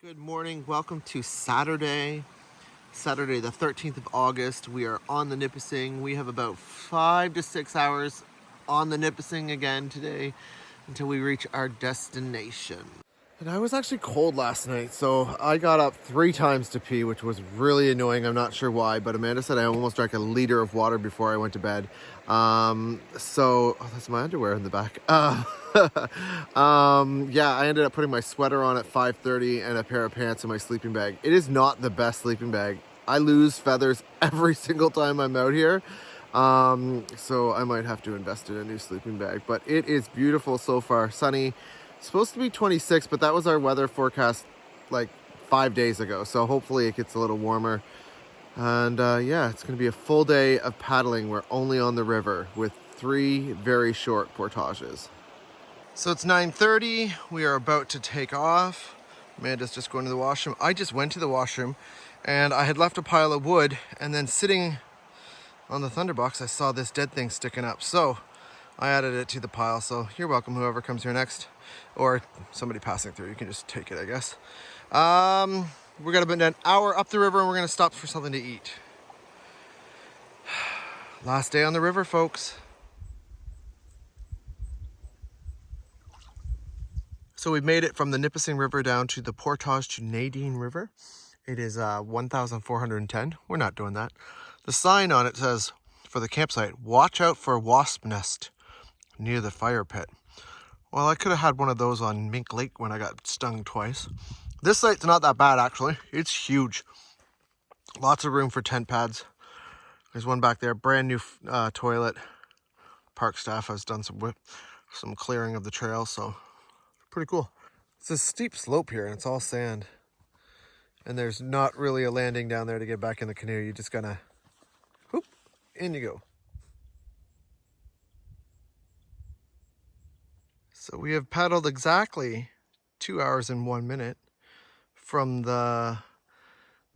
Good morning. Welcome to Saturday the 13th of August. We are on the Nipissing. We have about 5 to 6 hours on the Nipissing again today until we reach our destination. And I was actually cold last night, so I got up 3 times to pee, which was really annoying. I'm not sure why, but Amanda said I almost drank a liter of water before I went to bed. That's my underwear in the back. Yeah, I ended up putting my sweater on at 5:30 and a pair of pants in my sleeping bag. It is not the best sleeping bag. I lose feathers every single time I'm out here. So I might have to invest in a new sleeping bag, but it is beautiful so far. Sunny. Supposed to be 26, but that was our weather forecast like 5 days ago. So hopefully it gets a little warmer. And yeah, it's going to be a full day of paddling. We're only on the river with 3 very short portages. So it's 9:30. We are about to take off. Amanda's just going to the washroom. I just went to the washroom and I had left a pile of wood, and then sitting on the Thunderbox, I saw this dead thing sticking up. So I added it to the pile. So you're welcome, whoever comes here next, or somebody passing through. You can just take it, I guess. We're gonna be an hour up the river and we're gonna stop for something to eat. Last day on the river, folks. So we've made it from the Nipissing River down to the portage to Nadine River. It is 1,410. We're not doing that. The sign on it says, for the campsite, watch out for wasp nest near the fire pit. Well, I could have had one of those on Mink Lake when I got stung twice. This site's not that bad, actually. It's huge. Lots of room for tent pads. There's one back there, brand new toilet. Park staff has done some clearing of the trail, so pretty cool. It's a steep slope here and it's all sand. And there's not really a landing down there to get back in the canoe. You just gotta, whoop, in you go. So we have paddled exactly 2 hours and 1 minute from the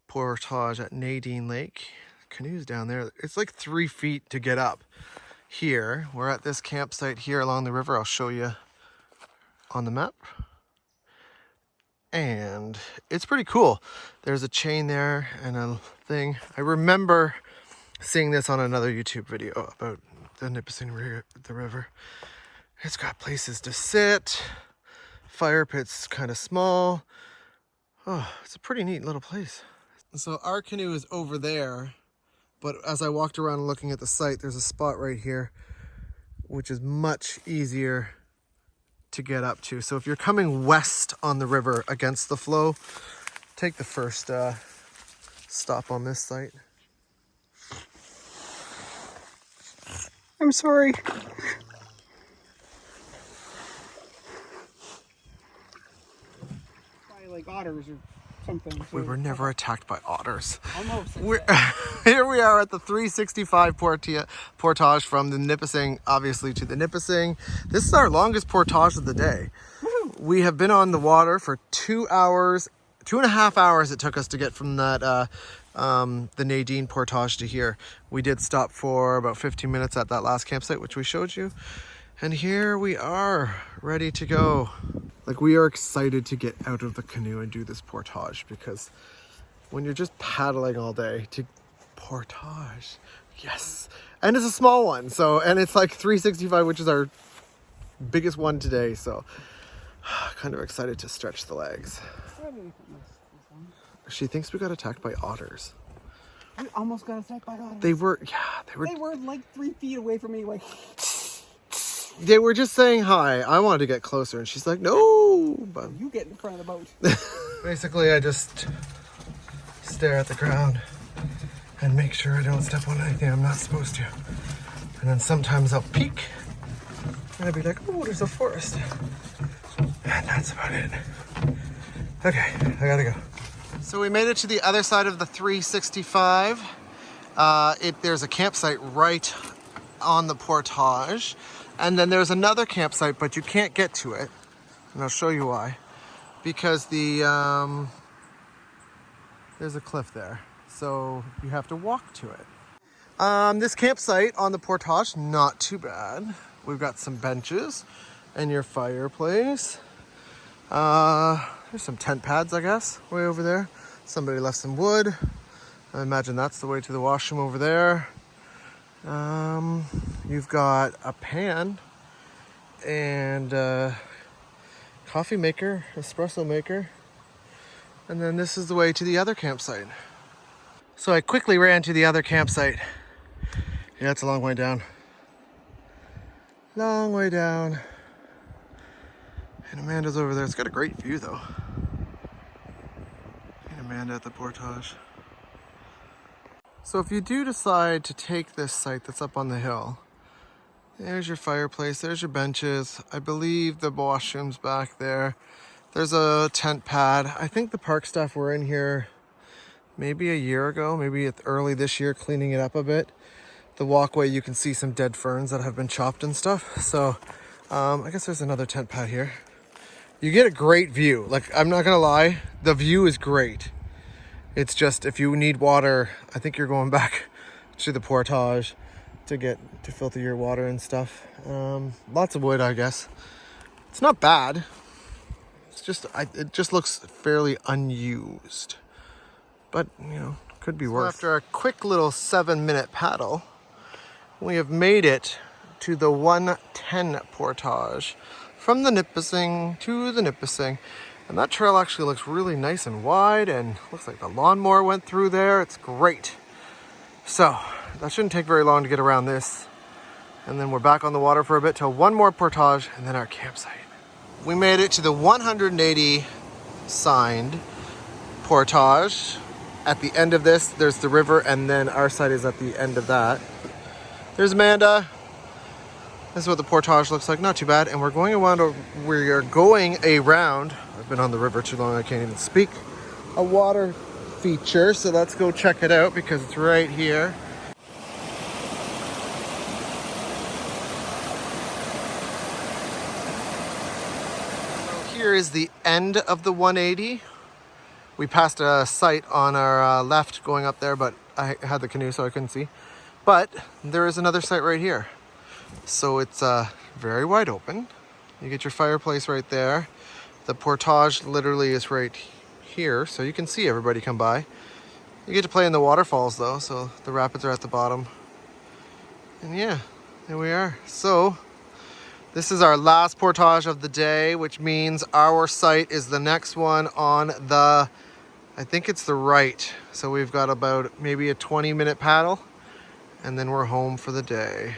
portage at Nadine Lake. Canoes down there. It's like 3 feet to get up. Here, we're at this campsite here along the river. I'll show you on the map. And it's pretty cool. There's a chain there and a thing. I remember seeing this on another YouTube video about the Nipissing River. It's got places to sit. Fire pit's kind of small. Oh, it's a pretty neat little place. So our canoe is over there, but as I walked around looking at the site, there's a spot right here, which is much easier to get up to. So if you're coming west on the river against the flow, take the first stop on this site. I'm sorry. Probably like otters or something. So We were never attacked by otters. almost. Here we are at the 365 portage from the Nipissing, obviously, to the Nipissing. This is our longest portage of the day. Woo-hoo. We have been on the water for 2 hours, 2.5 hours it took us to get from that the Nadine portage to here. We did stop for about 15 minutes at that last campsite, which we showed you. And here we are, ready to go. Like, we are excited to get out of the canoe and do this portage, because when you're just paddling all day to portage, yes. And it's a small one, so, and it's like 365, which is our biggest one today, so kind of excited to stretch the legs. She thinks we got attacked by otters. We almost got attacked by otters. They were like 3 feet away from me, like. They were just saying hi. I wanted to get closer, and she's like, no. But You get in front of the boat. basically, I just stare at the ground and make sure I don't step on anything I'm not supposed to. And then sometimes I'll peek and I'll be like, oh, there's a forest. And that's about it. Okay, I gotta go. So we made it to the other side of the 365. There's a campsite right on the portage. And then there's another campsite, but you can't get to it. And I'll show you why. Because there's a cliff there. So you have to walk to it. This campsite on the portage, not too bad. We've got some benches and your fireplace. There's some tent pads, I guess, way over there. Somebody left some wood. I imagine that's the way to the washroom over there. You've got a pan and a coffee maker, espresso maker. And then this is the way to the other campsite. So I quickly ran to the other campsite. Yeah, it's a long way down. Long way down. And Amanda's over there. It's got a great view though. And Amanda at the portage. So if you do decide to take this site that's up on the hill, there's your fireplace, there's your benches. I believe the washroom's back there. There's a tent pad. I think the park staff were in here maybe a year ago, maybe early this year, cleaning it up a bit. The walkway, you can see some dead ferns that have been chopped and stuff. So I guess there's another tent pad here. You get a great view. Like, I'm not gonna lie, the view is great. It's just, if you need water, I think you're going back to the portage to filter your water and stuff. Lots of wood, I guess. It's not bad. It's just, it just looks fairly unused. But, you know, could be worse. After a quick little 7-minute paddle, we have made it to the 110 portage from the Nipissing to the Nipissing. And that trail actually looks really nice and wide, and looks like the lawnmower went through there. It's great. So that shouldn't take very long to get around this. And then we're back on the water for a bit till one more portage and then our campsite. We made it to the 180 signed portage. At the end of this, there's the river, and then our side is at the end of that. There's Amanda. This is what the portage looks like. Not too bad. And we're going around. We are going around. I've been on the river too long. I can't even speak. A water feature. So let's go check it out because it's right here. So here is the end of the 180. We passed a site on our left going up there, but I had the canoe so I couldn't see. But there is another site right here. So it's very wide open. You get your fireplace right there. The portage literally is right here, so you can see everybody come by. You get to play in the waterfalls though, so the rapids are at the bottom. And yeah, there we are. So this is our last portage of the day, which means our site is the next one on the, I think it's the right. So we've got about maybe a 20-minute paddle, and then we're home for the day.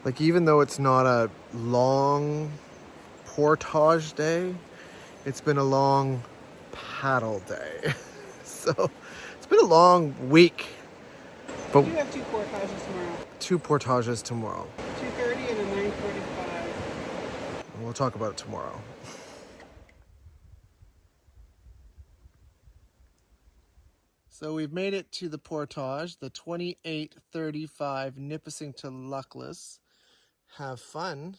Like, even though it's not a long portage day, it's been a long paddle day. So it's been a long week. But We do have 2 portages tomorrow. 2 portages tomorrow. 2:30 and a 9:45. And we'll talk about it tomorrow. So we've made it to the portage, the 2835 Nipissing to Luckless. Have fun,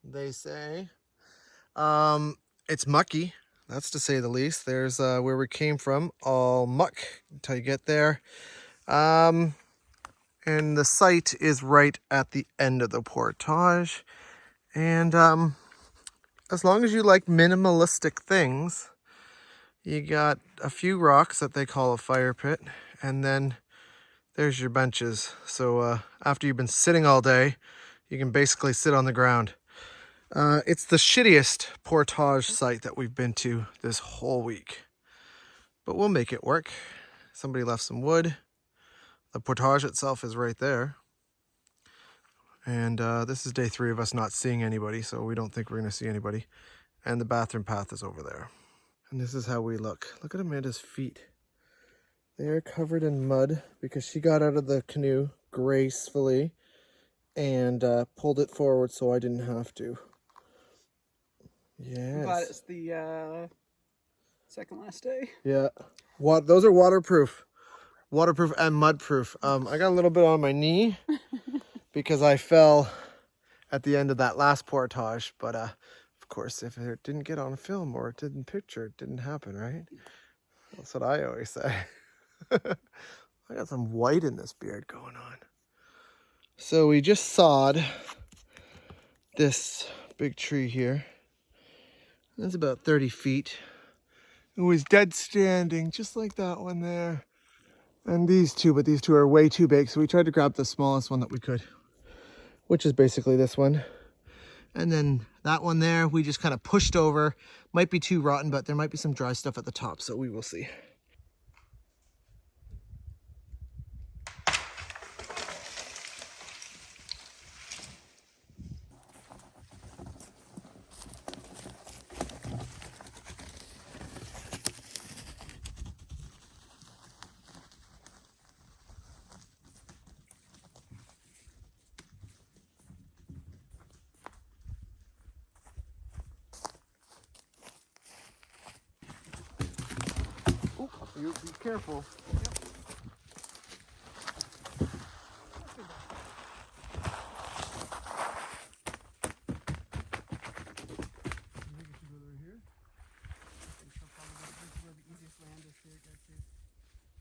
they say. It's mucky, that's to say the least. There's where we came from, all muck until you get there. And the site is right at the end of the portage. And as long as you like minimalistic things, you got a few rocks that they call a fire pit, and then there's your benches. So after you've been sitting all day, you can basically sit on the ground. It's the shittiest portage site that we've been to this whole week, but we'll make it work. Somebody left some wood. The portage itself is right there. And this is day 3 of us not seeing anybody, so we don't think we're going to see anybody. And the bathroom path is over there. And this is how we look. Look at Amanda's feet. They are covered in mud because she got out of the canoe gracefully and pulled it forward so I didn't have to. Yes. I'm glad it's the second last day. Yeah. Those are waterproof. Waterproof and mud-proof. I got a little bit on my knee because I fell at the end of that last portage, but of course, if it didn't get on film or it didn't picture, it didn't happen, right? That's what I always say. I got some white in this beard going on. So we just sawed this big tree here. That's about 30 feet. It was dead standing, just like that one there. And these two, but these two are way too big. So we tried to grab the smallest one that we could, which is basically this one. And then that one there, we just kind of pushed over. Might be too rotten, but there might be some dry stuff at the top, so we will see. Oh, you be careful.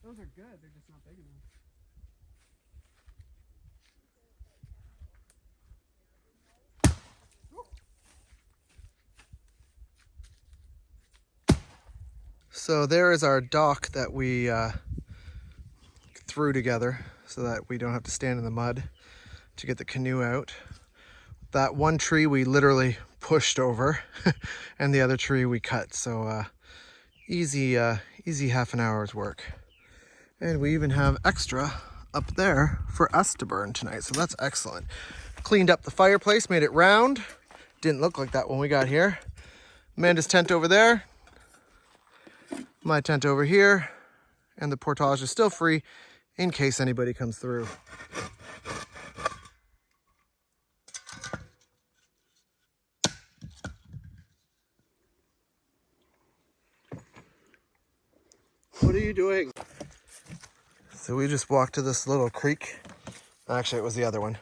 Those are good, they're just not big enough. So there is our dock that we threw together so that we don't have to stand in the mud to get the canoe out. That one tree we literally pushed over and the other tree we cut. So easy half an hour's work. And we even have extra up there for us to burn tonight. So that's excellent. Cleaned up the fireplace, made it round. Didn't look like that when we got here. Amanda's tent over there. My tent over here. And the portage is still free in case anybody comes through. What are you doing? So we just walked to this little creek. Actually, it was the other one.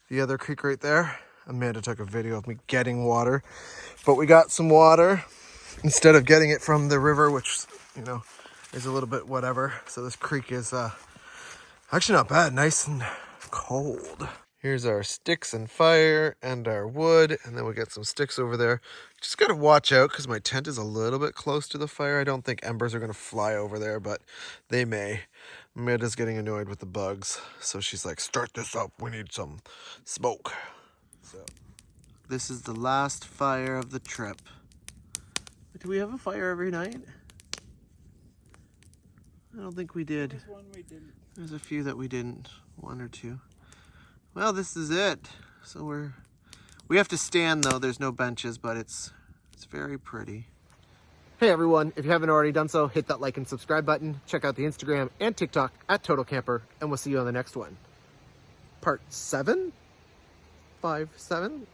The other creek right there. Amanda took a video of me getting water. But we got some water instead of getting it from the river, which, you know, is a little bit whatever. So this creek is actually not bad. Nice and cold. Here's our sticks and fire and our wood. And then we got some sticks over there. Just got to watch out because my tent is a little bit close to the fire. I don't think embers are going to fly over there, but they may. Amanda's getting annoyed with the bugs. So she's like, start this up. We need some smoke. So this is the last fire of the trip. Do we have a fire every night? I don't think we did. There's one we didn't. There's a few that we didn't. One or two. Well, this is it. So we have to stand though. There's no benches, but it's very pretty. Hey everyone, if you haven't already done so, hit that like and subscribe button. Check out the Instagram and TikTok at Total Camper, and we'll see you on the next one. Part 7? 5, 7?